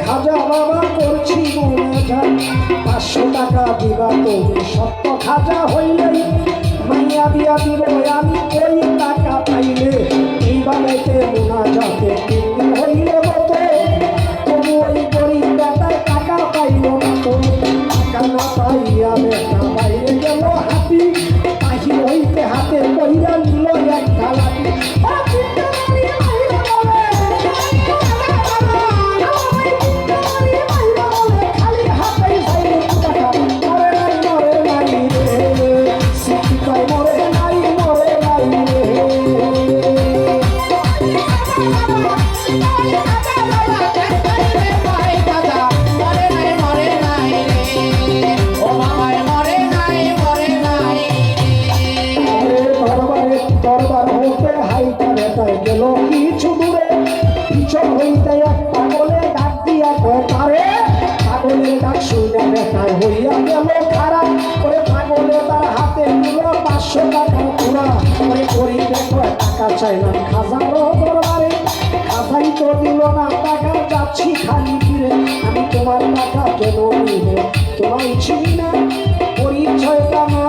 খাজা বাবা করছি গুণাগান 500 টাকা দিবা তুমি সত্য খাজা হইলে মাইয়া বিয়া দিব আমি ওই টাকা পাইলে এইভাবে মুনাজাতে 3 দিন হইলে মতো তবু ওই গরিব বেটায় টাকা পাইল না তো টাকা না পাইয়া বেটা বাইরে গেল হাতি বাহির হইতে হাতে কইরা নিল একটা লাঠি হইয়া গেল খারাপ করে পাগলে তার হাতে নিল 500 টাকা পুরা করে করি দেখো টাকা চাইলাম খাজার দরবারে খাজাই তো দিল না টাকা যাচ্ছি খালি ফিরে আমি তোমার টাকা কেন নিব তোমায় চিনি না পরিচয়টা